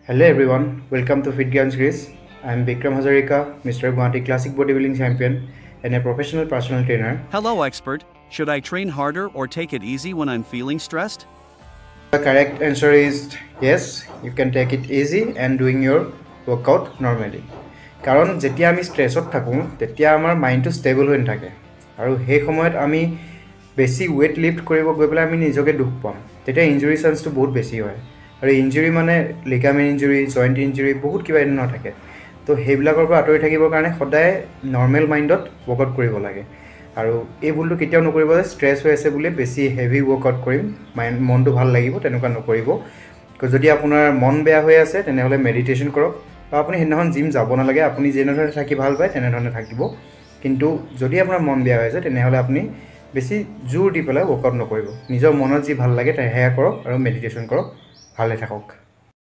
Hello everyone, welcome to Fit Gyans Greece. I am Bikram Hazarika, Mr. Guwahati Classic Bodybuilding Champion and a professional personal trainer. Hello expert, should I train harder or take it easy when I'm feeling stressed? The correct answer is yes, you can take it easy and doing your workout normally. কারণ যেতিয়া আমি স্ট্রেসত থাকো তেতিয়া আমাৰ মাইন্ডটো stable হৈ নাথাকে আৰু সেই সময়ত আমি বেছি ওয়েট লিফট কৰিব গৈ পেলাই আমি নিজকে দুখ পাম তেতিয়া ইনজুৰি চান্সটো বহুত বেছি হয় আৰু ইনজুৰি মানে লিগামেন্ট ইনজুৰি জয়েন্ট ইনজুৰি বহুত কিবা এনে থাকে তো হেবিলাকৰ পৰা আঁতৰি থাকিবৰ কাৰণে সদায় নৰ্মেল মাইন্ডত ওয়াৰ্কআউট কৰিব লাগে আৰু এই ভুলটো কেতিয়াও নকৰিব যে স্ট্ৰেস হৈ আছে বুলি বেছি হেভি ওয়াৰ্কআউট কৰিম মনটো ভাল লাগিব তেনেকুৱা নকৰিব যদি আপোনাৰ মন বেয়া হৈ আছে তেনেহলে মেডিটেশন কৰক আপুনি হেদিনাখন জিম যাব নালাগে আপুনি যেনেধৰণে থাকি ভাল পায় তেনেধৰণে থাকিব কিন্তু যদি আপোনাৰ মন বেয়া হৈ আছে তেনেহলে আপুনি বেছি জোৰ দি পেলাই ওয়াৰ্কআউট নকৰিব নিজৰ মনত যি ভাল লাগে সেয়া কৰক আৰু মেডিটেশন কৰক ভালে থাকক